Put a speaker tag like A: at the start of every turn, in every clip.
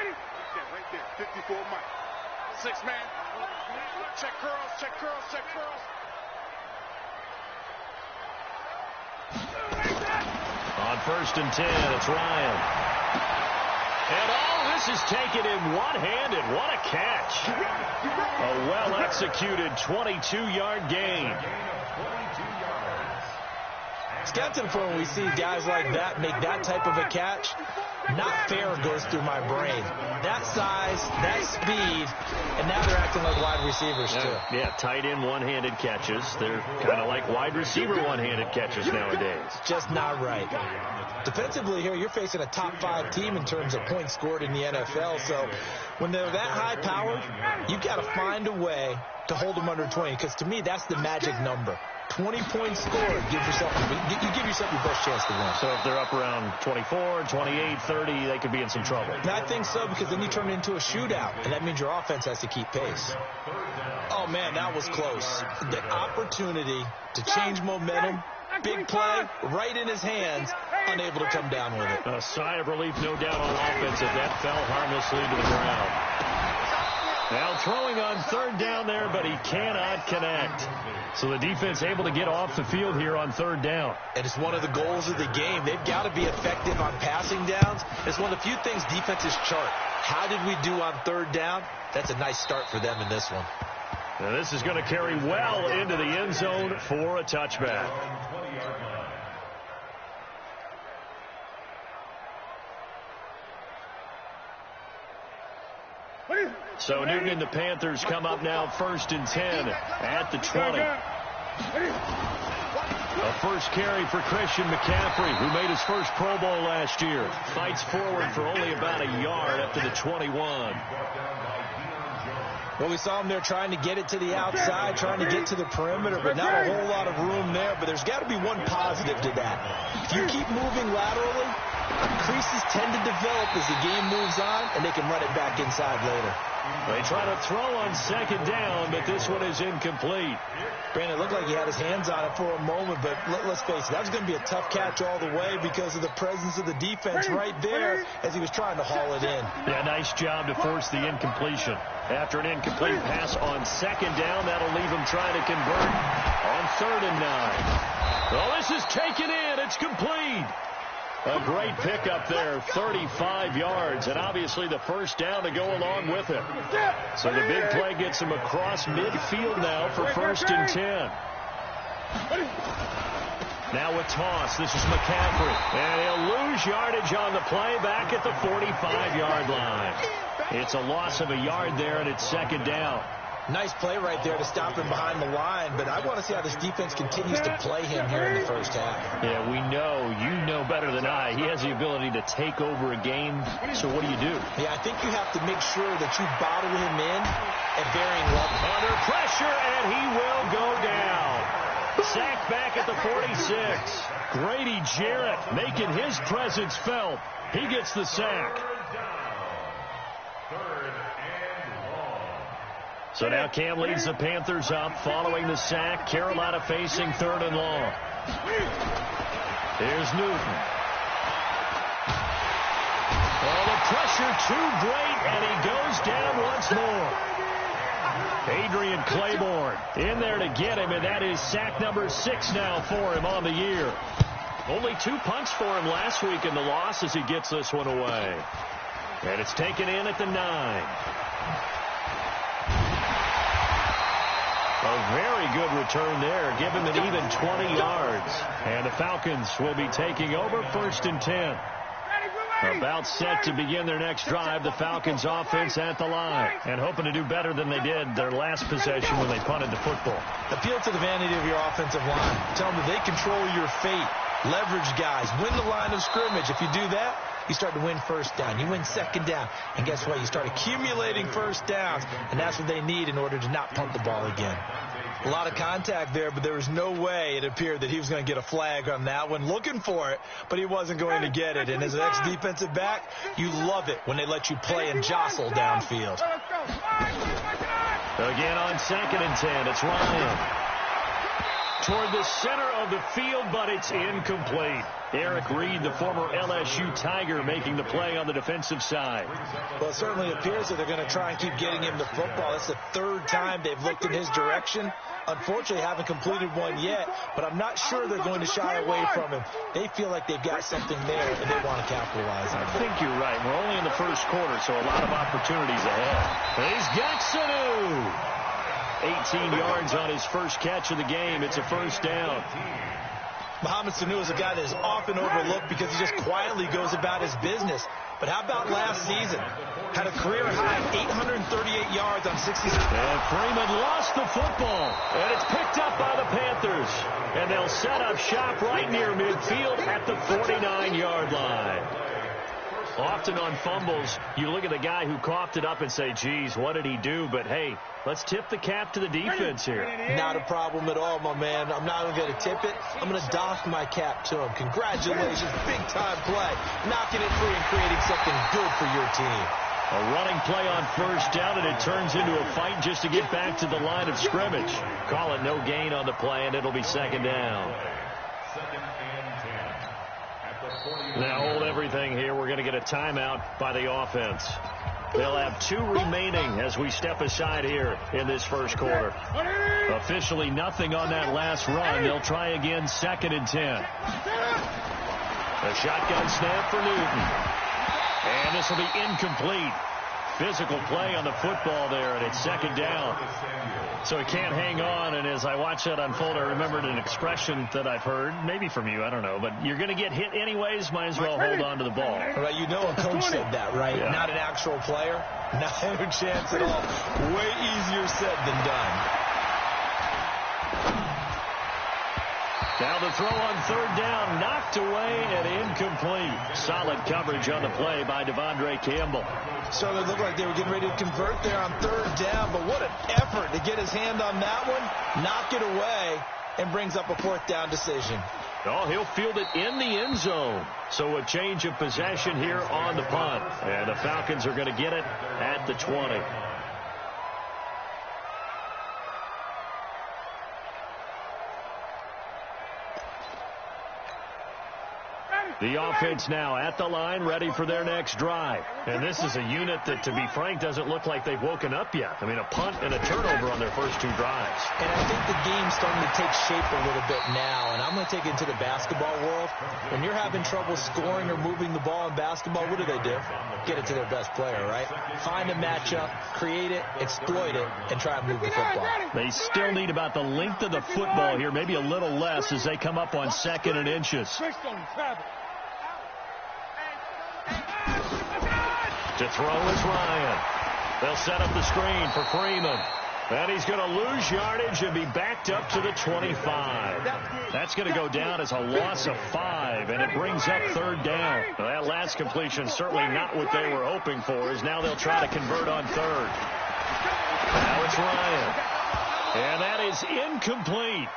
A: right there. 54 Mike. 6-man. Check curls, check curls, check curls.
B: On 1st and 10, it's Ryan. And all this is taken in one-handed. What a catch. A well-executed 22-yard gain.
C: It's got to the point where we see guys like that make that type of a catch. Not fair goes through my brain. That size, that speed, and now they're acting like wide receivers too.
B: Yeah, tight end one-handed catches. They're kind of like wide receiver one-handed catches nowadays.
C: Just not right. Defensively here, you're facing a top 5 team in terms of points scored in the NFL. So when they're that high-powered, you've got to find a way to hold them under 20, because to me, that's the magic number. 20 points scored, you give yourself your best chance to win.
B: So if they're up around 24, 28, 30, they could be in some trouble.
C: And I think so, because then you turn it into a shootout, and that means your offense has to keep pace. Oh, man, that was close. The opportunity to change momentum, big play, right in his hands, unable to come down with it.
B: A sigh of relief, no doubt, on offense as that fell harmlessly to the ground. Now throwing on 3rd down there, but he cannot connect. So the defense able to get off the field here on 3rd down.
C: And it's one of the goals of the game. They've got to be effective on passing downs. It's one of the few things defenses chart. How did we do on 3rd down? That's a nice start for them in this one.
B: Now this is going to carry well into the end zone for a touchback. So Newton and the Panthers come up now 1st and 10 at the 20. A first carry for Christian McCaffrey, who made his first Pro Bowl last year. Fights forward for only about a yard up to the 21.
C: Well, we saw him there trying to get it to the outside, trying to get to the perimeter, but not a whole lot of room there. But there's got to be one positive to that. If you keep moving laterally, creases tend to develop as the game moves on, and they can run it back inside later.
B: They try to throw on 2nd down, but this one is incomplete.
C: Brandon, it looked like he had his hands on it for a moment, but let's face it, that was going to be a tough catch all the way because of the presence of the defense right there as he was trying to haul it in.
B: Yeah, nice job to force the incompletion. After an incomplete pass on 2nd down, that'll leave him trying to convert on 3rd and 9. Well, this is taken in. It's complete. A great pickup there, 35 yards, and obviously the first down to go along with it. So the big play gets him across midfield now for 1st and 10. Now a toss. This is McCaffrey. And he'll lose yardage on the play back at the 45-yard line. It's a loss of a yard there, and it's 2nd down.
C: Nice play right there to stop him behind the line, but I want to see how this defense continues to play him here in the first half.
B: Yeah, we know, you know better than I, he has the ability to take over a game, so what do you do?
C: Yeah, I think you have to make sure that you bottle him in at varying levels.
B: Under pressure, and he will go down. Sacked back at the 46. Grady Jarrett making his presence felt. He gets the sack. So now Cam leads the Panthers up following the sack. Carolina facing 3rd and long. Here's Newton. Oh, the pressure too great, and he goes down once more. Adrian Claiborne in there to get him, and that is sack number 6 now for him on the year. Only 2 punts for him last week in the loss as he gets this one away. And it's taken in at the 9. A very good return there. Give him an even 20 yards. And the Falcons will be taking over 1st and 10. About set to begin their next drive. The Falcons offense at the line. And hoping to do better than they did their last possession when they punted the football.
C: Appeal to the vanity of your offensive line. Tell them that they control your fate. Leverage guys. Win the line of scrimmage. If you do that, you start to win 1st down. You win 2nd down. And guess what? You start accumulating 1st downs. And that's what they need in order to not punt the ball again. A lot of contact there, but there was no way it appeared that he was going to get a flag on that one. Looking for it, but he wasn't going to get it. And as an ex-defensive back, you love it when they let you play and jostle downfield.
B: Again on 2nd and 10, it's Ryan. toward the center of the field, but it's incomplete. Eric Reed, the former LSU Tiger, making the play on the defensive side.
C: Well, it certainly appears that they're going to try and keep getting him the football. It's the third time they've looked in his direction. Unfortunately, haven't completed one yet, but I'm not sure they're going to shy away from him. They feel like they've got something there, and they want to capitalize on it.
B: I think you're right. We're only in the first quarter, so a lot of opportunities ahead. He's got Sanu. 18 yards on his first catch of the game. It's a first down.
C: Mohamed Sanu is a guy that is often overlooked because he just quietly goes about his business. But how about last season? Had a career-high 838 yards on 66.
B: And Freeman lost the football, and it's picked up by the Panthers. And they'll set up shop right near midfield at the 49-yard line. Often on fumbles, you look at the guy who coughed it up and say, geez, what did he do? But, hey, let's tip the cap to the defense here.
C: Not a problem at all, my man. I'm not even going to tip it. I'm going to doff my cap to him. Congratulations. Big-time play. Knocking it free and creating something good for your team.
B: A running play on first down, and it turns into a fight just to get back to the line of scrimmage. Call it no gain on the play, and it'll be second down. Now hold everything here. We're going to get a timeout by the offense. They'll have 2 remaining as we step aside here in this first quarter. Officially nothing on that last run. They'll try again, 2nd and 10. A shotgun snap for Newton. And this will be incomplete. Physical play on the football there, and it's 2nd down. So he can't hang on, and as I watch that unfold, I remembered an expression that I've heard, maybe from you, I don't know, but you're going to get hit anyways, might as well hold on to the ball.
C: Right, you know a coach said that, right? Yeah. Not an actual player. Not a chance at all. Way easier said than done.
B: Now the throw on 3rd down, knocked away and incomplete. Solid coverage on the play by Devondre Campbell.
C: So it looked like they were getting ready to convert there on 3rd down, but what an effort to get his hand on that one, knock it away, and brings up a 4th down decision.
B: Oh, he'll field it in the end zone. So a change of possession here on the punt. And the Falcons are going to get it at the 20. The offense now at the line, ready for their next drive. And this is a unit that, to be frank, doesn't look like they've woken up yet. I mean, a punt and a turnover on their first 2 drives.
C: And I think the game's starting to take shape a little bit now. And I'm going to take it into the basketball world. When you're having trouble scoring or moving the ball in basketball, what do? Get it to their best player, right? Find a matchup, create it, exploit it, and try and move the football.
B: They still need about the length of the football here, maybe a little less as they come up on 2nd and inches. To throw is Ryan. They'll set up the screen for Freeman. And he's going to lose yardage and be backed up to the 25. That's going to go down as a loss of 5, and it brings up 3rd down. Well, that last completion certainly not what they were hoping for, as now they'll try to convert on 3rd. Now it's Ryan. And that is incomplete.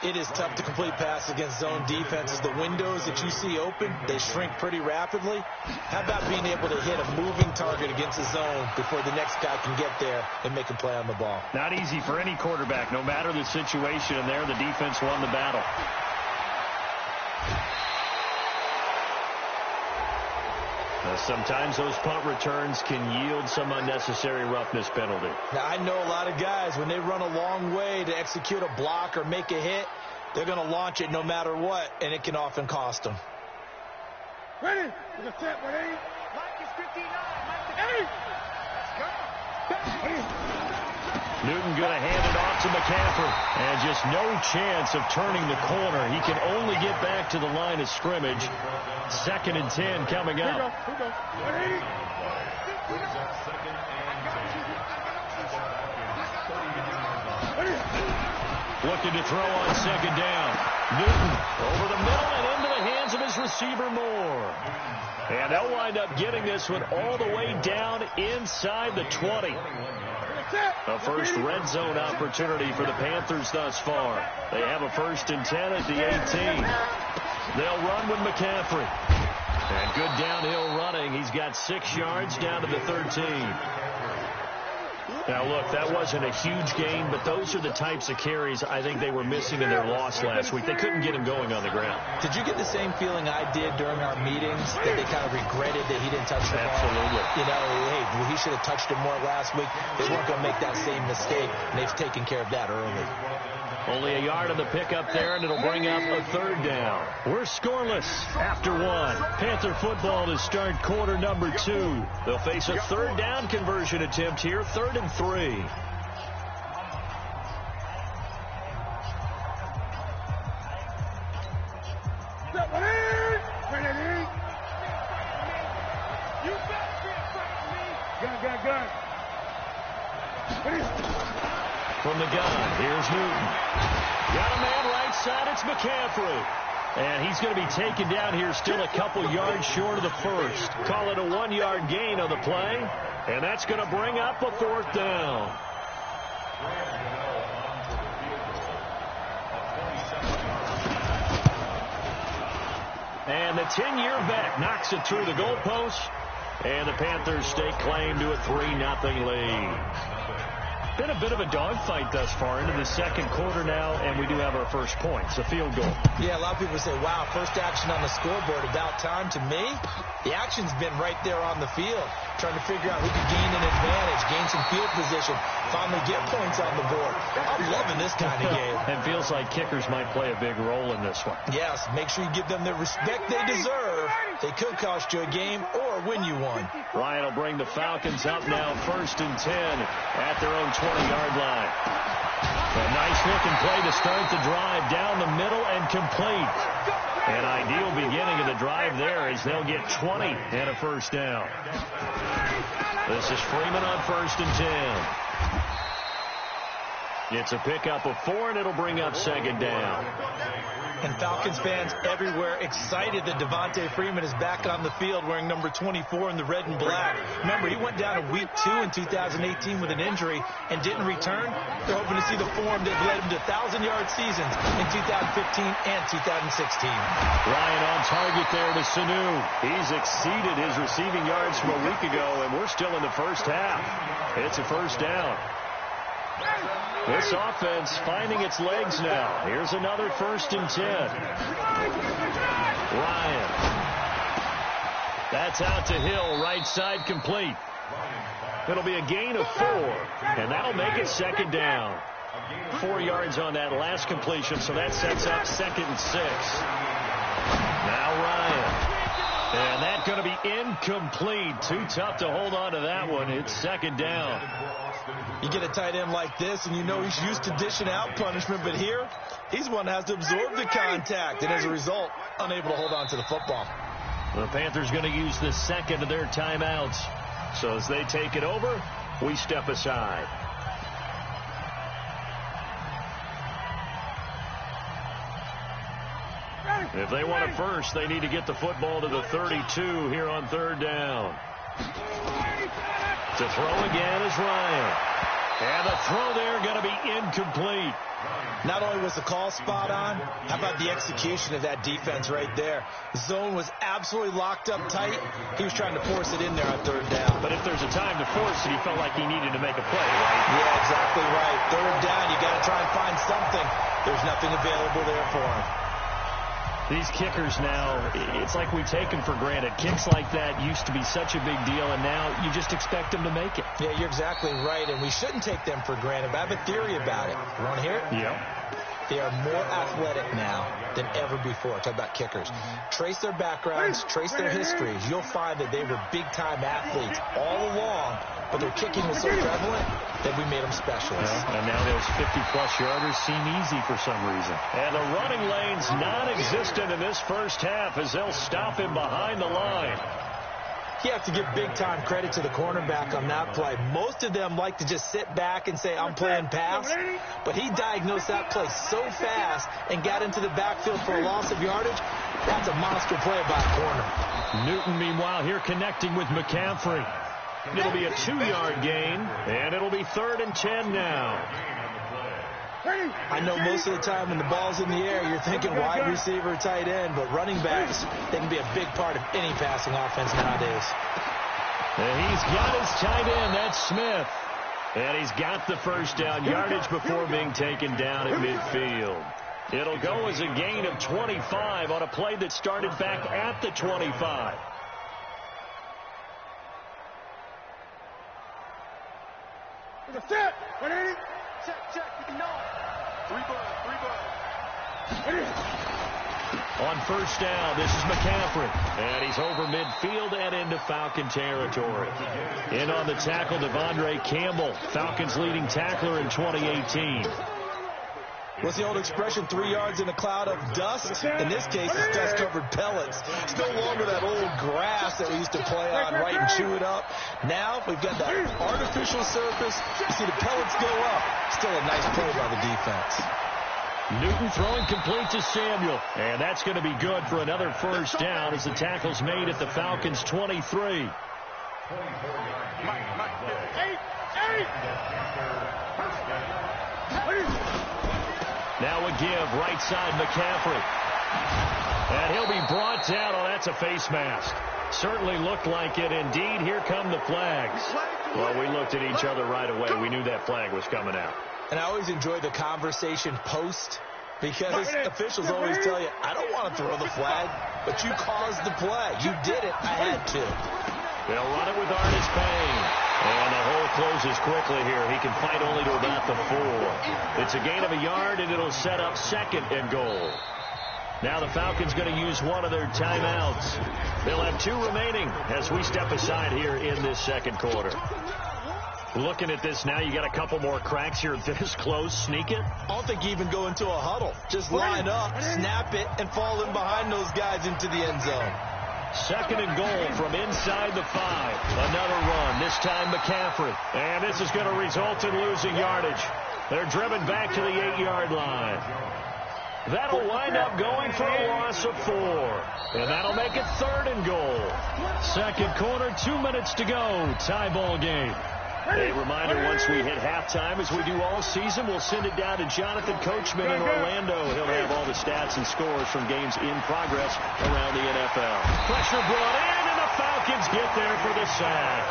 C: It is tough to complete pass against zone defenses. The windows that you see open, they shrink pretty rapidly. How about being able to hit a moving target against a zone before the next guy can get there and make a play on the ball?
B: Not easy for any quarterback, no matter the situation, and there the defense won the battle. Now, sometimes those punt returns can yield some unnecessary roughness penalty.
C: Now, I know a lot of guys, when they run a long way to execute a block or make a hit, they're going to launch it no matter what, and it can often cost them.
A: Ready? Ready? Mike is 59. Mike is 8.
B: Newton going to hand it off to McCaffrey. And just no chance of turning the corner. He can only get back to the line of scrimmage. 2nd and 10 coming up. Looking to throw on 2nd down. Newton over the middle and into the hands of his receiver Moore. And they'll wind up getting this one all the way down inside the 20. A first red zone opportunity for the Panthers thus far. They have a 1st and 10 at the 18. They'll run with McCaffrey. And good downhill running. He's got 6 yards down to the 13. Now, look, that wasn't a huge gain, but those are the types of carries I think they were missing in their loss last week. They couldn't get him going on the ground.
C: Did you get the same feeling I did during our meetings, that they kind of regretted that he didn't touch the ball?
B: Absolutely.
C: You know, hey, he should have touched it more last week. They weren't going to make that same mistake, and they've taken care of that early.
B: Only a yard on the pickup there, and it'll bring up a third down. We're scoreless after one. Panther football to start quarter number 2. They'll face a third down conversion attempt here, 3rd and 3. From the gun, here's Newton. Got a man right side, it's McCaffrey. And he's going to be taken down here still a couple yards short of the first. Call it a 1-yard gain on the play. And that's going to bring up a 4th down. And the 10-year vet knocks it through the goalpost. And the Panthers stake claim to a 3-0 lead. Been a bit of a dogfight thus far into the second quarter now, and we do have our first points, a field goal.
C: Yeah, a lot of people say, wow, first action on the scoreboard, about time. To me, the action's been right there on the field, trying to figure out who could gain an advantage, gain some field position, finally get points on the board. I'm loving this kind of game.
B: It feels like kickers might play a big role in this one.
C: Yes, make sure you give them the respect they deserve. They could cost you a game or win you one.
B: Ryan will bring the Falcons up now, 1st and 10 at their own 20-yard line. A nice-looking play to start the drive down the middle and complete. An ideal beginning of the drive there as they'll get 20 and a first down. This is Freeman on 1st and 10. It's a pickup of 4, and it'll bring up 2nd down.
C: And Falcons fans everywhere excited that Devontae Freeman is back on the field wearing number 24 in the red and black. Remember, he went down in week 2 in 2018 with an injury and didn't return. They're hoping to see the form that led him to 1,000-yard seasons in 2015 and 2016.
B: Ryan on target there to Sanu. He's exceeded his receiving yards from a week ago, and we're still in the first half. It's a first down. This offense finding its legs now. Here's another 1st and 10. Ryan. That's out to Hill, right side complete. It'll be a gain of 4, and that'll make it 2nd down. 4 yards on that last completion, so that sets up 2nd and 6. Now Ryan. And that's going to be incomplete. Too tough to hold on to that one. It's 2nd down.
C: You get a tight end like this, and you know he's used to dishing out punishment, but here, he's one that has to absorb the contact, and as a result, unable to hold on to the football.
B: The Panthers going to use the second of their timeouts. So as they take it over, we step aside. If they want it first, they need to get the football to the 32 here on 3rd down. To throw again is Ryan. And the throw there going to be incomplete.
C: Not only was the call spot on, how about the execution of that defense right there? The zone was absolutely locked up tight. He was trying to force it in there on 3rd down.
B: But if there's a time to force it, he felt like he needed to make a play, right?
C: Yeah, exactly right. 3rd down, you got to try and find something. There's nothing available there for him.
B: These kickers now, it's like we take them for granted. Kicks like that used to be such a big deal, and now you just expect them to make it.
C: Yeah, you're exactly right, and we shouldn't take them for granted, but I have a theory about it. You want to hear it?
B: Yeah.
C: They are more athletic now than ever before. Talk about kickers. Trace their backgrounds, trace their histories. You'll find that they were big-time athletes all along, but their kicking was so prevalent that we made them specialists.
B: Yeah, and now those 50-plus yarders seem easy for some reason. And the running lane's non-existent in this first half as they'll stop him behind the line.
C: You have to give big-time credit to the cornerback on that play. Most of them like to just sit back and say, I'm playing pass. But he diagnosed that play so fast and got into the backfield for a loss of yardage. That's a monster play by a corner.
B: Newton, meanwhile, here connecting with McCaffrey. It'll be a 2-yard gain, and it'll be 3rd and 10 now.
C: I know most of the time when the ball's in the air, you're thinking wide receiver, tight end, but running backs, they can be a big part of any passing offense nowadays.
B: And he's got his tight end, that's Smith. And he's got the first down yardage before being taken down at midfield. It'll go as a gain of 25 on a play that started back at the 25.
A: Set. 180. Check. 59. 3 bud.
B: On first down, this is McCaffrey. And he's over midfield and into Falcon territory. In on the tackle, Devondre Campbell, Falcons leading tackler in 2018.
C: What's the old expression, 3 yards in a cloud of dust? In this case, it's dust-covered pellets. It's no longer that old grass that we used to play on, right, and chew it up. Now we've got that artificial surface. You see the pellets go up. Still a nice play by the defense.
B: Newton throwing complete to Samuel. And that's going to be good for another first down as the tackle's made at the Falcons' 23. Now a give, right side McCaffrey. And he'll be brought down. Oh, that's a face mask. Certainly looked like it. Indeed, here come the flags. Well, we looked at each other right away. We knew that flag was coming out.
C: And I always enjoy the conversation post, because officials always tell you, I don't want to throw the flag, but you caused the play. You did it. I had to.
B: They'll run it with Artis Payne. And the hole closes quickly here. He can fight only to about the 4. It's a gain of a yard, and it'll set up 2nd and goal. Now the Falcons going to use one of their timeouts. They'll have 2 remaining as we step aside here in this second quarter. Looking at this now, you got a couple more cracks here this close. Sneak it.
C: I don't think you even go into a huddle. Just line up, snap it, and fall in behind those guys into the end zone.
B: 2nd and goal from inside the 5. Another run, this time McCaffrey. And this is going to result in losing yardage. They're driven back to the 8-yard line. That'll wind up going for a loss of 4. And that'll make it 3rd and goal. Second quarter, 2 minutes to go. Tie ball game. A reminder, once we hit halftime, as we do all season, we'll send it down to Jonathan Coachman in Orlando. He'll have all the stats and scores from games in progress around the NFL. Pressure brought in, and the Falcons get there for the sack.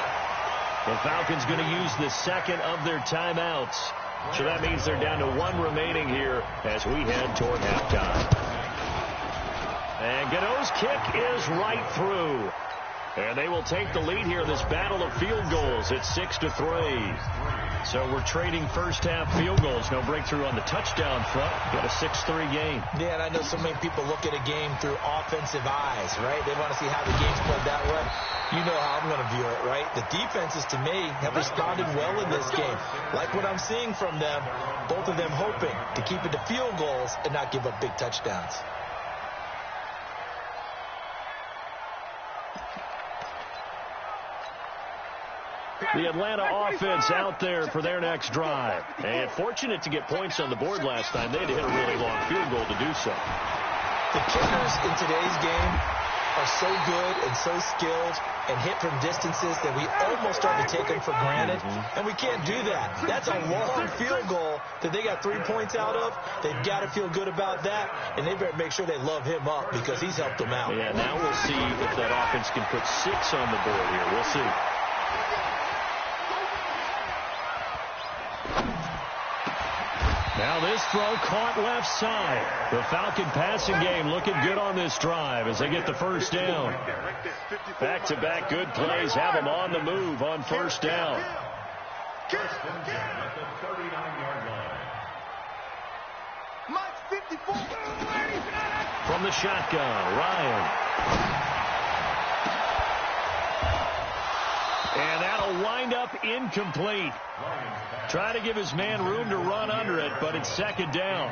B: The Falcons going to use the 2nd of their timeouts. So that means they're down to 1 remaining here as we head toward halftime. And Godot's kick is right through. And they will take the lead here in this battle of field goals. It's 6-3. So we're trading first half field goals. No breakthrough on the touchdown front. Got a 6-3 game.
C: Yeah, and I know so many people look at a game through offensive eyes, right? They want to see how the game's played that way. You know how I'm going to view it, right? The defenses, to me, have responded well in this game. Like what I'm seeing from them, both of them hoping to keep it to field goals and not give up big touchdowns.
B: The Atlanta offense out there for their next drive. And fortunate to get points on the board last time. They had to hit a really long field goal to do so.
C: The kickers in today's game are so good and so skilled and hit from distances that we almost start to take them for granted. And we can't do that. That's a long field goal that they got 3 points out of. They've got to feel good about that. And they better make sure they love him up because he's helped them out.
B: Yeah, now we'll see if that offense can put 6 on the board here. We'll see. Now this throw caught left side. The Falcon passing game looking good on this drive as they get the first down. Back-to-back good plays have them on the move on first down. From the shotgun, Ryan. And that'll wind up incomplete. Try to give his man room to run under it, but it's 2nd down.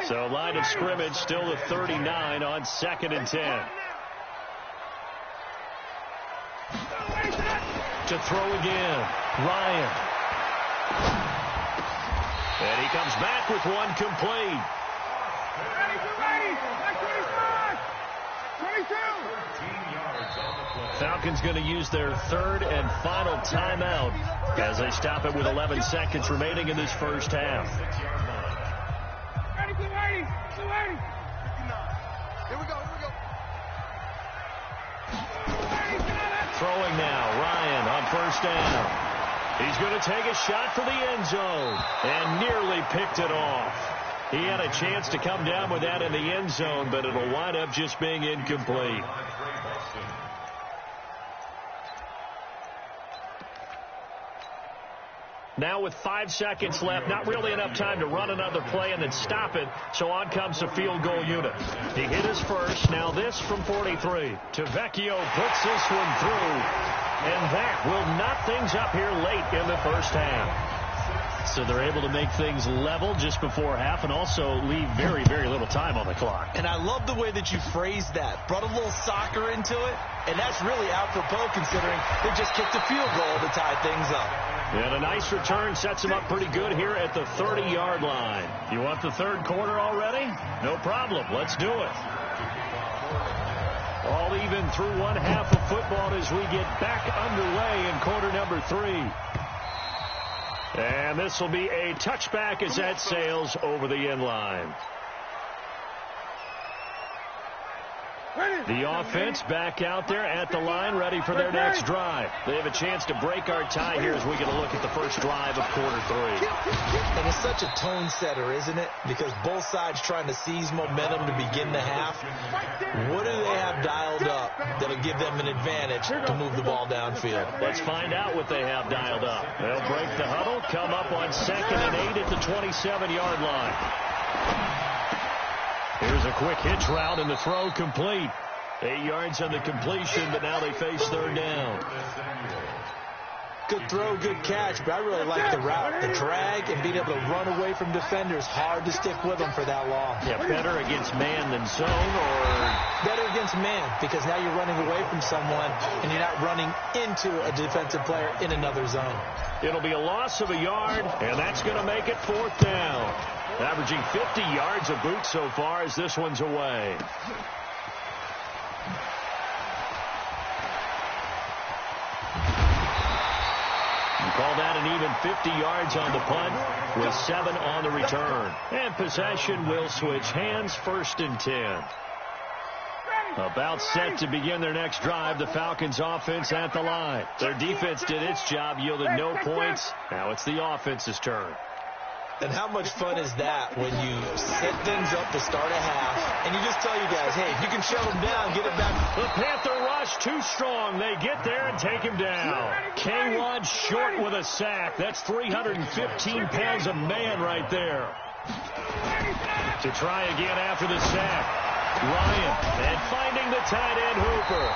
B: So line of scrimmage still to 39 on 2nd and 10. To throw again, Ryan. And he comes back with one complete. Falcons going to use their 3rd and final timeout as they stop it with 11 seconds remaining in this first half. Throwing now, Ryan on first down. He's going to take a shot for the end zone and nearly picked it off. He had a chance to come down with that in the end zone, but it'll wind up just being incomplete. Now with 5 seconds left, not really enough time to run another play and then stop it, so on comes the field goal unit. He hit his first, now this from 43. Tavecchio puts this one through, and that will knock things up here late in the first half. So they're able to make things level just before half and also leave very, very little time on the clock.
C: And I love the way that you phrased that. Brought a little soccer into it, and that's really apropos considering they just kicked a field goal to tie things up.
B: And a nice return sets him up pretty good here at the 30-yard line. You want the third quarter already? No problem. Let's do it. All even through one half of football as we get back underway in quarter number 3. And this will be a touchback as that sails over the end line. The offense back out there at the line, ready for their next drive. They have a chance to break our tie here as we get a look at the first drive of quarter 3.
C: And it's such a tone setter, isn't it? Because both sides trying to seize momentum to begin the half. What do they have dialed up that'll give them an advantage to move the ball downfield?
B: Let's find out what they have dialed up. They'll break the huddle, come up on 2nd and 8 at the 27-yard line. Here's a quick hitch route and the throw complete. 8 yards on the completion, but now they face third down.
C: Good throw, good catch, but I really like the route. The drag and being able to run away from defenders, hard to stick with them for that long.
B: Yeah, better against man than zone, or?
C: Better against man, because now you're running away from someone and you're not running into a defensive player in another zone.
B: It'll be a loss of a yard, and that's going to make it 4th down. Averaging 50 yards a boot so far as this one's away. You call that an even 50 yards on the punt with 7 on the return. And possession will switch hands, 1st and 10. About set to begin their next drive, the Falcons offense at the line. Their defense did its job, yielded no points. Now it's the offense's turn.
C: And how much fun is that when you set things up to start a half and you just tell you guys, hey, if you can shut them down, get it back.
B: The Panther rush too strong. They get there and take him down. K-Wad short with a sack. That's 315 pounds of man right there. To try again after the sack. Ryan, and finding the tight end Hooper.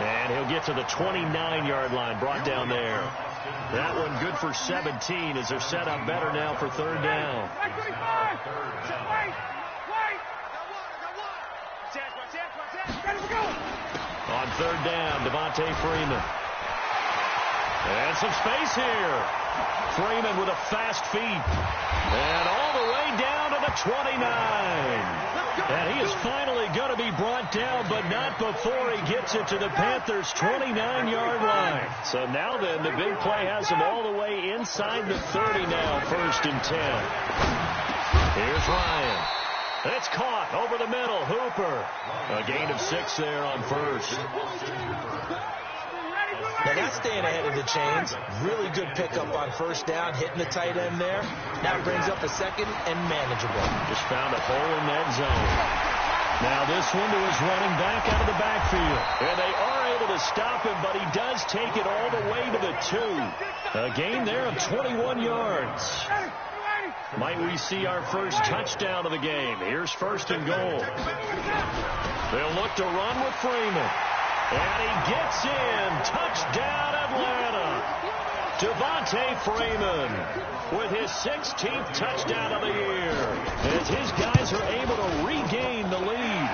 B: And he'll get to the 29-yard line, brought down there. That one good for 17 as they're set up better now for third down. On third down, Devontae Freeman. And some space here. Freeman with a fast feet. And all the way down to the 29. And he is finally going to be brought down, but not before he gets it to the Panthers' 29-yard line. So now then, the big play has him all the way inside the 30 now, 1st and 10. Here's Ryan. It's caught over the middle. Hooper. A gain of 6 there on 1st.
C: Now that's staying ahead of the chains. Really good pickup on 1st down, hitting the tight end there. Now brings up a 2nd and manageable.
B: Just found a hole in that zone. Now this one to his running back out of the backfield. And they are able to stop him, but he does take it all the way to the 2. A gain there of 21 yards. Might we see our first touchdown of the game? Here's 1st and goal. They'll look to run with Freeman. And he gets in. Touchdown, Atlanta. Devontae Freeman with his 16th touchdown of the year as his guys are able to regain the lead.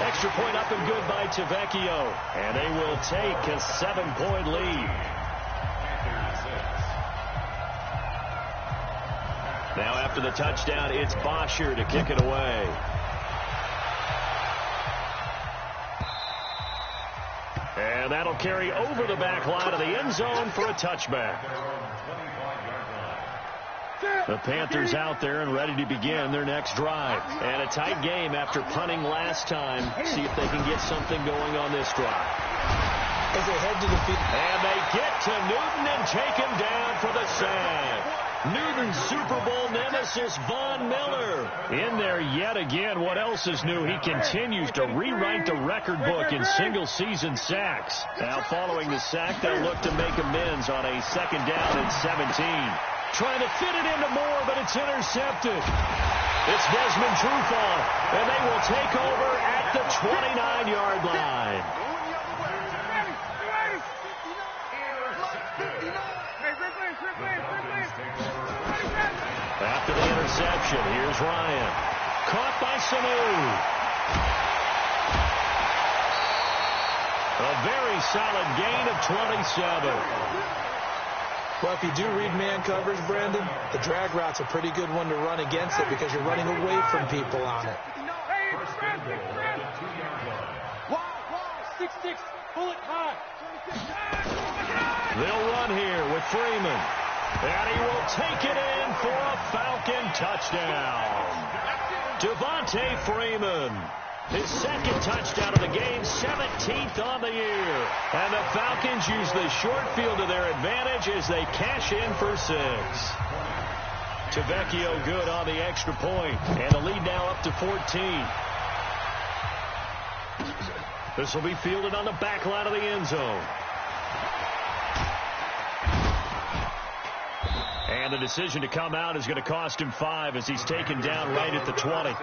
B: Extra point up and good by Tavecchio. And they will take a 7-point lead. Now after the touchdown, it's Bosher to kick it away. And that'll carry over the back line of the end zone for a touchback. The Panthers out there and ready to begin their next drive. And a tight game after punting last time. See if they can get something going on this drive.
C: as they head to the field.
B: And they get to Newton and take him down for the sack. Newton's Super Bowl nemesis, Von Miller. In there yet again. What else is new? He continues to rewrite the record book in single-season sacks. Now, following the sack, they'll look to make amends on a 2nd down and 17. Trying to fit it into Moore, but it's intercepted. It's Desmond Trufant, and they will take over at the 29-yard line. After the interception, here's Ryan. Caught by Sanu. A very solid gain of 27.
C: Well, if you do read man coverage, Brandon, the drag route's a pretty good one to run against it because you're running away from people on it.
D: 6-6, bullet high.
B: They'll run here with Freeman. And he will take it in for a Falcon touchdown. Devontae Freeman. His 2nd touchdown of the game, 17th on the year. And the Falcons use the short field to their advantage as they cash in for 6. Tavecchio good on the extra point. And the lead now up to 14. This will be fielded on the back line of the end zone. And the decision to come out is going to cost him 5 as he's taken down right at the 20.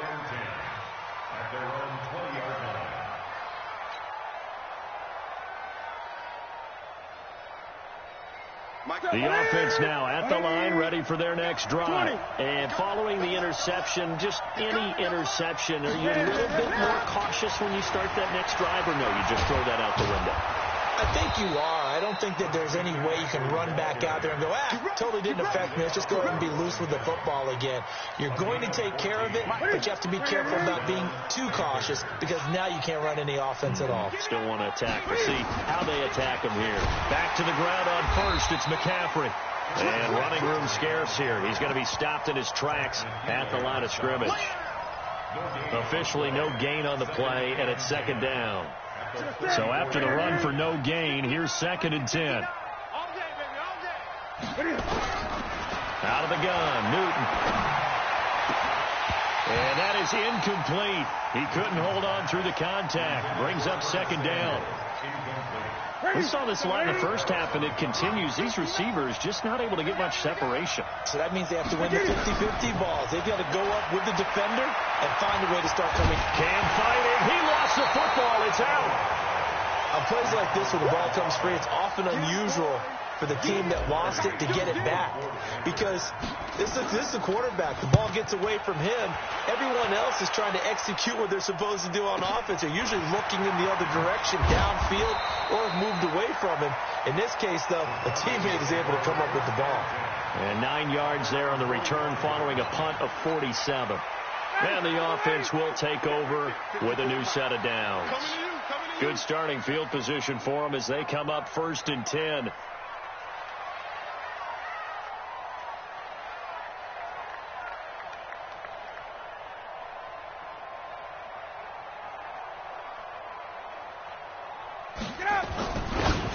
B: The offense now at the line, ready for their next drive. And following the interception, just any interception, are you a little bit more cautious when you start that next drive, or no, you just throw that out the window?
C: I think you are. I don't think that there's any way you can run back out there and go, totally didn't affect me. Let's just go ahead and be loose with the football again. You're going to take care of it, but you have to be careful about being too cautious because now you can't run any offense at all.
B: Still want to attack. We'll see how they attack him here. Back to the ground on first. It's McCaffrey. And running room scarce here. He's going to be stopped in his tracks at the line of scrimmage. Officially no gain on the play, and it's 2nd down. So after the run for no gain, here's 2nd and 10. Out of the gun, Newton. And that is incomplete. He couldn't hold on through the contact. Brings up 2nd down. We saw this a lot in the first half, and it continues. These receivers just not able to get much separation.
C: So that means they have to win the 50-50 balls. They've got to go up with the defender and find a way to start coming.
B: Cam fighting. He lost the football. It's out.
C: On plays like this where the ball comes free, it's often unusual for the team that lost it to get it back. Because this is the quarterback. The ball gets away from him. Everyone else is trying to execute what they're supposed to do on offense. They're usually looking in the other direction, downfield, or have moved away from him. In this case, though, the teammate is able to come up with the ball.
B: And 9 yards there on the return following a punt of 47. And the offense will take over with a new set of downs. Good starting field position for them as they come up 1st and 10.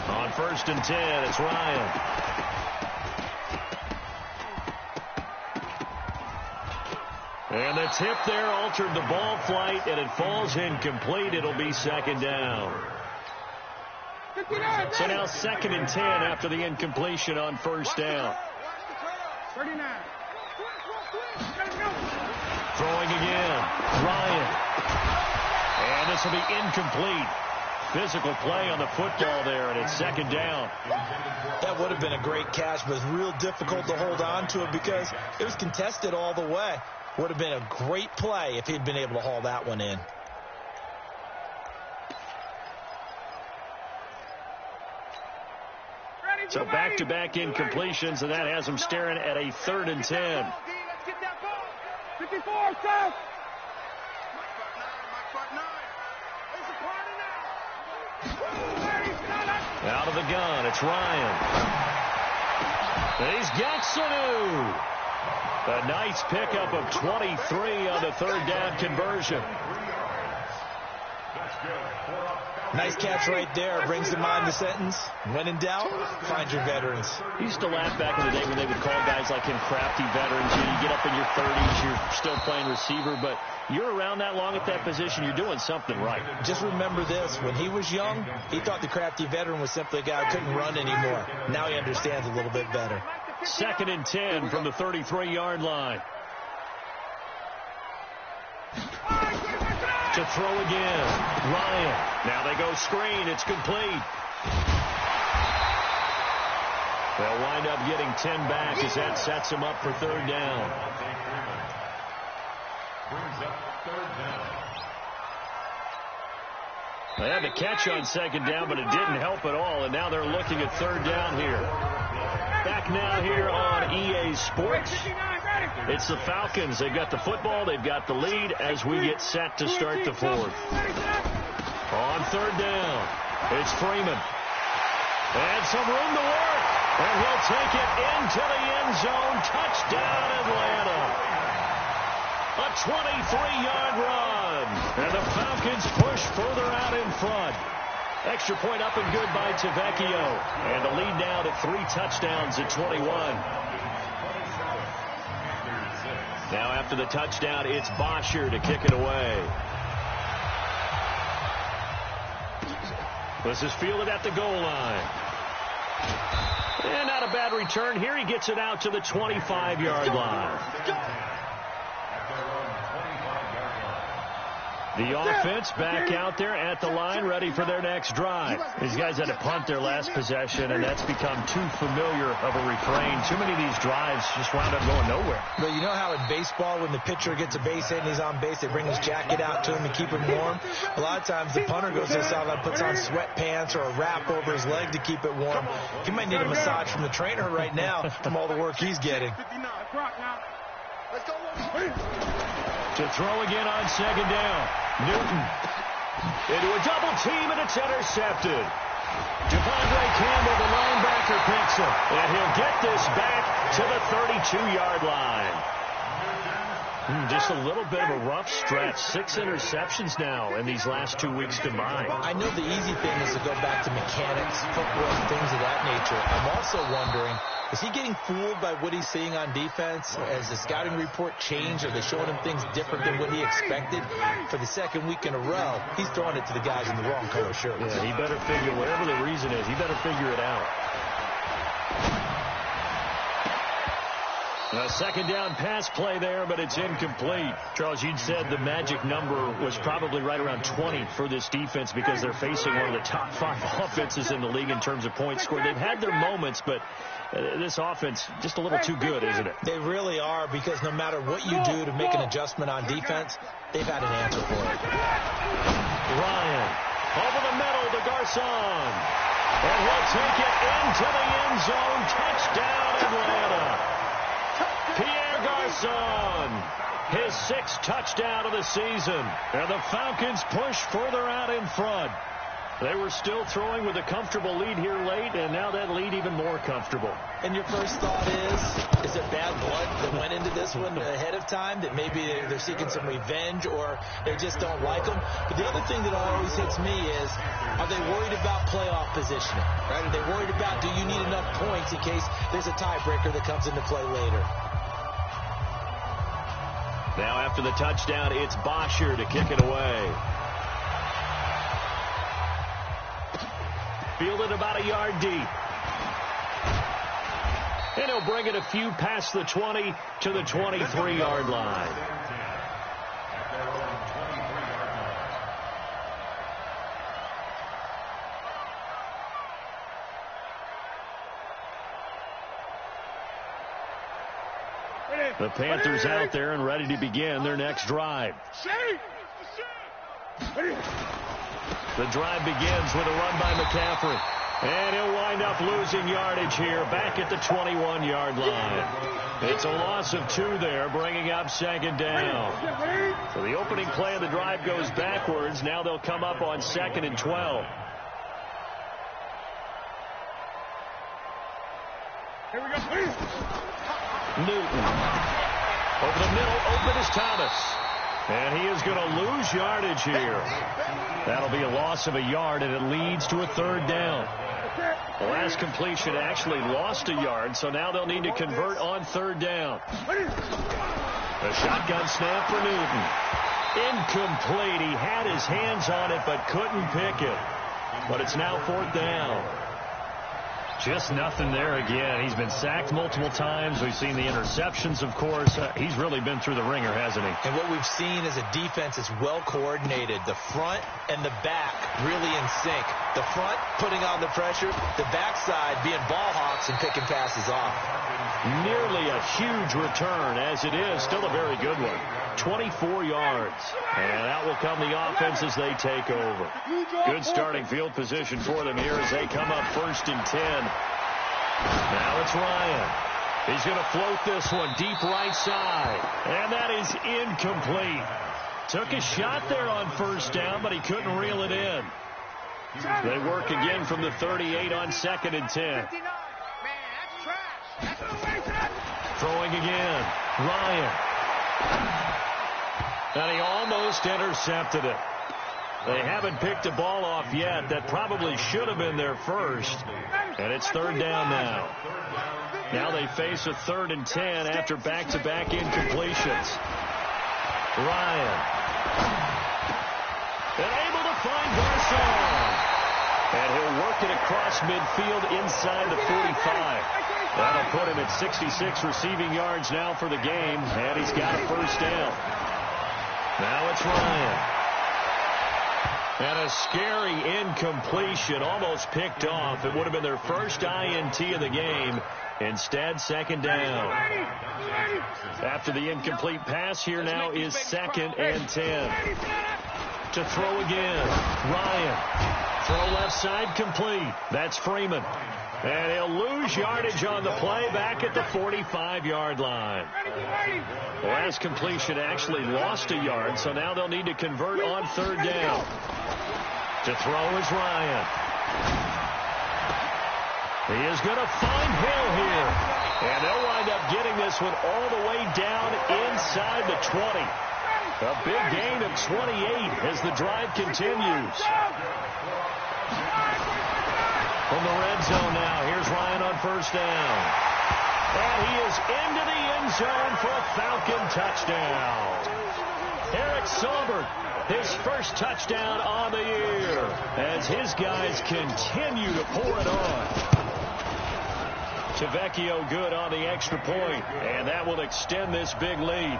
B: On 1st and 10, it's Ryan. And the tip there altered the ball flight, and it falls incomplete. It'll be 2nd down. So now 2nd and 10 after the incompletion on 1st down.
D: 39.
B: Throwing again. Ryan. And this will be incomplete. Physical play on the football there, and it's 2nd down.
C: That would have been a great catch, but it's real difficult to hold on to it because it was contested all the way. Would have been a great play if he'd been able to haul that one in.
B: So back-to-back incompletions, and that has him staring at a 3rd and 10.
D: 54, south.
B: Out of the gun, it's Ryan. He's got Sanu. A nice pickup of 23 on the 3rd down conversion.
C: Nice catch right there. Brings to mind the sentence, when in doubt, find your veterans.
B: I used to laugh back in the day when they would call guys like him crafty veterans. You get up in your 30s, you're still playing receiver, but you're around that long at that position, you're doing something right.
C: Just remember this. When he was young, he thought the crafty veteran was simply a guy who couldn't run anymore. Now he understands a little bit better.
B: 2nd and 10 from the 33-yard line. To throw again, Ryan. Now they go screen. It's complete. They'll wind up getting 10 back as that sets them up for 3rd down. They had the catch on 2nd down, but it didn't help at all, and now they're looking at 3rd down here. Back now here on EA Sports. It's the Falcons. They've got the football. They've got the lead as we get set to start the 4th. On 3rd down, it's Freeman. And some room to work. And he'll take it into the end zone. Touchdown, Atlanta. A 23-yard run. And the Falcons push further out in front. Extra point up and good by Tavecchio. And the lead now to 3 touchdowns at 21. Now after the touchdown, it's Bosher to kick it away. This is fielded at the goal line. And not a bad return here. He gets it out to the 25-yard line. The offense back out there at the line, ready for their next drive. These guys had to punt their last possession, and that's become too familiar of a refrain. Too many of these drives just wound up going nowhere.
C: But you know how in baseball, when the pitcher gets a base hit and he's on base, they bring his jacket out to him to keep him warm? A lot of times the punter goes to the sideline, puts on sweatpants or a wrap over his leg to keep it warm. He might need a massage from the trainer right now from all the work he's getting.
B: To throw again on 2nd down. Newton into a double team, and it's intercepted. Devondre Campbell, the linebacker, picks him. And he'll get this back to the 32-yard line. Just a little bit of a rough stretch. 6 interceptions now in these last 2 weeks combined.
C: I know the easy thing is to go back to mechanics, footwork, things of that nature. I'm also wondering, is he getting fooled by what he's seeing on defense? Has the scouting report changed? Are they showing him things different than what he expected? For the 2nd week in a row, he's throwing it to the guys in the wrong color shirts.
B: Yeah, he better figure, whatever the reason is, he better figure it out. A 2nd down pass play there, but it's incomplete. Charles, you'd said the magic number was probably right around 20 for this defense because they're facing one of the top 5 offenses in the league in terms of points scored. They've had their moments, but this offense just a little too good, isn't it?
C: They really are, because no matter what you do to make an adjustment on defense, they've had an answer for it.
B: Ryan over the middle to Garcon. And he'll take it into the end zone. Touchdown, Atlanta. Pierre Garcon, his 6th touchdown of the season. And the Falcons push further out in front. They were still throwing with a comfortable lead here late, and now that lead even more comfortable.
C: And your first thought is it bad blood that went into this one ahead of time, that maybe they're seeking some revenge or they just don't like them? But the other thing that always hits me is, are they worried about playoff positioning? Right? Are they worried about, do you need enough points in case there's a tiebreaker that comes into play later?
B: Now after the touchdown, it's Bosher to kick it away. Fielded about a yard deep. And he'll bring it a few past the 20 to the 23-yard line. The Panthers out there and ready to begin their next drive. The drive begins with a run by McCaffrey. And he'll wind up losing yardage here back at the 21-yard line. It's a loss of 2 there, bringing up 2nd down. So the opening play of the drive goes backwards. Now they'll come up on 2nd and 12.
D: Here we go.
B: Newton. Over the middle, open is Thomas. And he is going to lose yardage here. That'll be a loss of a yard, and it leads to a third down. The last completion actually lost a yard, so now they'll need to convert on third down. A shotgun snap for Newton. Incomplete. He had his hands on it but couldn't pick it. But it's now fourth down. Just nothing there again. He's been sacked multiple times. We've seen the interceptions, of course. He's really been through the ringer, hasn't he?
C: And what we've seen is a defense is well coordinated. The front and the back really in sync. The front putting on the pressure. The backside being ball hawks and picking passes off.
B: Nearly a huge return, as it is. Still a very good one. 24 yards. And out will come the offense as they take over. Good starting field position for them here as they come up 1st and 10. Now it's Ryan. He's going to float this one deep right side. And that is incomplete. Took a shot there on 1st down, but he couldn't reel it in. They work again from the 38 on 2nd and 10. Throwing again. Ryan. And he almost intercepted it. They haven't picked a ball off yet. That probably should have been their first. And it's third down now. Now they face a 3rd and 10 after back-to-back incompletions. Ryan. And able to find Garcon. And he'll work it across midfield inside the 45. That'll put him at 66 receiving yards now for the game. And he's got a first down. Now it's Ryan. And a scary incompletion, almost picked off. It would have been their first INT of the game. Instead, 2nd down. After the incomplete pass, here now is 2nd and 10. To throw again. Ryan. Throw left side complete. That's Freeman. And he'll lose yardage on the play back at the 45-yard line. The last completion actually lost a yard, so now they'll need to convert on 3rd down. To throw is Ryan. He is going to find Hill here. And they'll wind up getting this one all the way down inside the 20. A big gain of 28 as the drive continues. From the red zone now, here's Ryan on 1st down. And he is into the end zone for a Falcon touchdown. Eric Saubert, his first touchdown on the year, as his guys continue to pour it on. Tavecchio good on the extra point, and that will extend this big lead.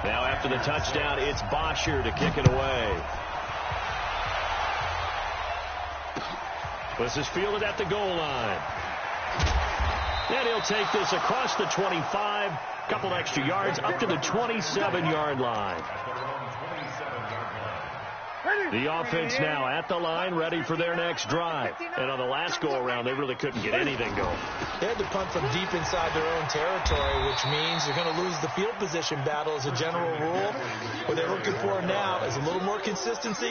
B: Now after the touchdown, it's Bosher to kick it away. This is fielded at the goal line. And he'll take this across the 25, couple extra yards, up to the 27-yard line. The offense now at the line, ready for their next drive. And on the last go-around, they really couldn't get anything going.
C: They had to punt from deep inside their own territory, which means they're going to lose the field position battle as a general rule. What they're looking for now is a little more consistency,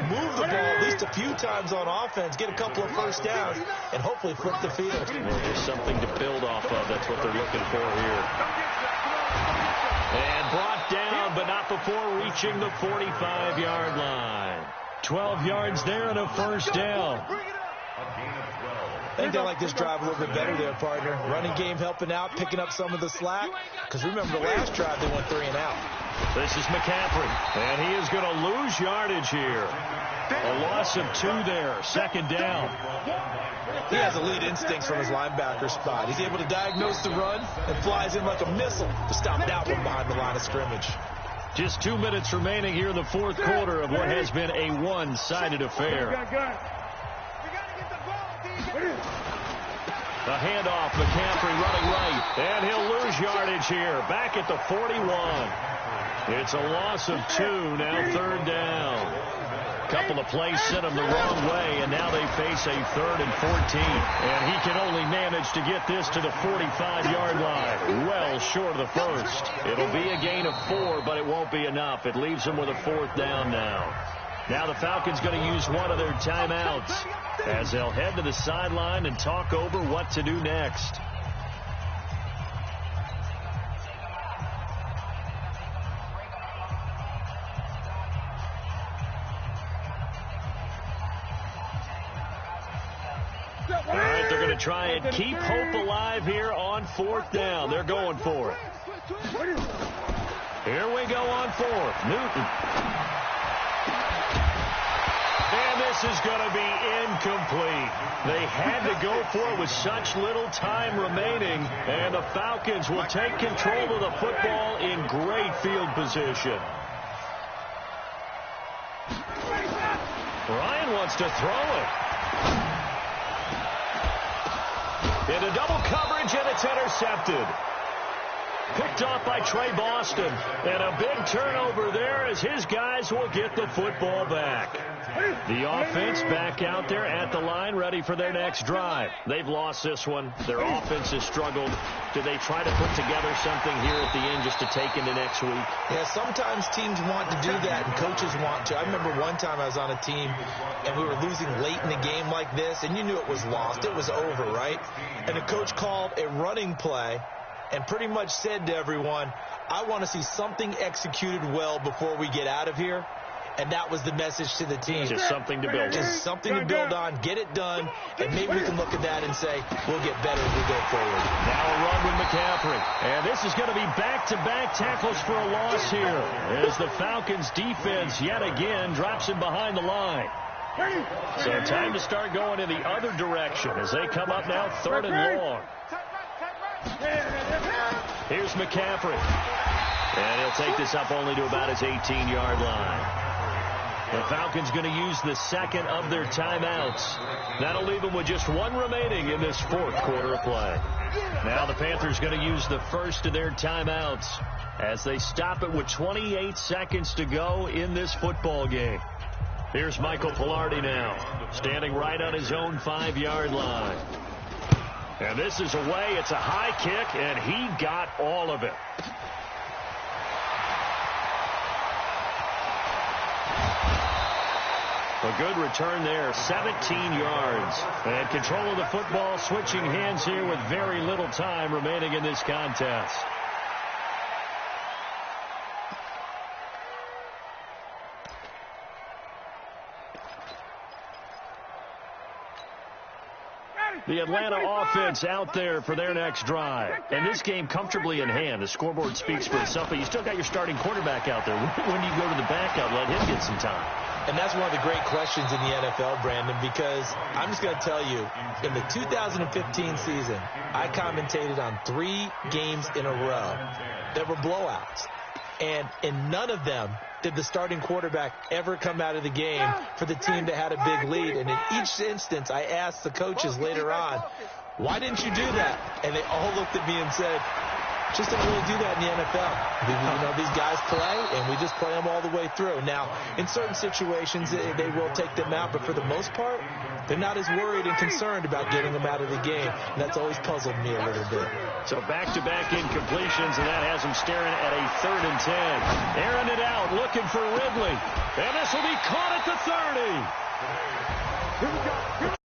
C: move the ball at least a few times on offense, get a couple of first downs, and hopefully flip the field.
B: Well, just something to build off of. That's what they're looking for here. And brought down, but not before reaching the 45-yard line. 12 yards there and a first down.
C: I think they like this drive a little bit better there, partner. Running game helping out, picking up some of the slack. Because remember, the last drive, they went 3 and out.
B: This is McCaffrey, and he is going to lose yardage here. A loss of 2 there, 2nd down.
C: He has elite instincts from his linebacker spot. He's able to diagnose the run and flies in like a missile to stop that one behind the line of scrimmage.
B: Just 2 minutes remaining here in the fourth quarter of what has been a one-sided affair. A handoff, McCaffrey running right, and he'll lose yardage here, back at the 41. It's a loss of 2, now 3rd down. Couple of plays sent him the wrong way, and now they face a 3rd and 14. And he can only manage to get this to the 45-yard line, well short of the first. It'll be a gain of 4, but it won't be enough. It leaves them with a 4th down now. Now the Falcons going to use one of their timeouts as they'll head to the sideline and talk over what to do next. All right, they're going to try and keep hope alive here on 4th down. They're going for it. Here we go on 4th. Newton. And this is going to be incomplete. They had to go for it with such little time remaining, and the Falcons will take control of the football in great field position. Ryan wants to throw it. Into double coverage, and it's intercepted. Picked off by Trey Boston. And a big turnover there as his guys will get the football back. The offense back out there at the line, ready for their next drive. They've lost this one. Their offense has struggled. Do they try to put together something here at the end just to take into next week?
C: Yeah, sometimes teams want to do that, and coaches want to. I remember one time I was on a team, and we were losing late in the game like this, and you knew it was lost. It was over, right? And the coach called a running play and pretty much said to everyone, I want to see something executed well before we get out of here. And that was the message to the team.
B: Just something to build on.
C: Just something to build on, get it done, and maybe we can look at that and say, we'll get better as we go forward.
B: Now a run with McCaffrey. And this is going to be back-to-back tackles for a loss here as the Falcons defense yet again drops him behind the line. So time to start going in the other direction as they come up now 3rd and long. Here's McCaffrey. And he'll take this up only to about his 18-yard line. The Falcons going to use the second of their timeouts. That'll leave them with just one remaining in this 4th quarter of play. Now the Panthers going to use the first of their timeouts as they stop it with 28 seconds to go in this football game. Here's Michael Pilardi now, standing right on his own 5-yard line. And this is away. It's a high kick, and he got all of it. A good return there, 17 yards. And control of the football, switching hands here with very little time remaining in this contest. The Atlanta offense out there for their next drive. And this game comfortably in hand. The scoreboard speaks for itself, but you still got your starting quarterback out there. When do you go to the backup, let him get some time?
C: And that's one of the great questions in the NFL, Brandon, because I'm just going to tell you, in the 2015 season, I commentated on 3 games in a row that were blowouts. And in none of them did the starting quarterback ever come out of the game for the team that had a big lead. And in each instance, I asked the coaches later on, why didn't you do that? And they all looked at me and said, just don't really do that in the NFL. You know, these guys play, and we just play them all the way through. Now, in certain situations, they will take them out, but for the most part, they're not as worried and concerned about getting them out of the game. And that's always puzzled me a little bit.
B: So back-to-back incompletions, and that has them staring at a 3rd and 10. Airing it out, looking for Ridley. And this will be caught at the 30.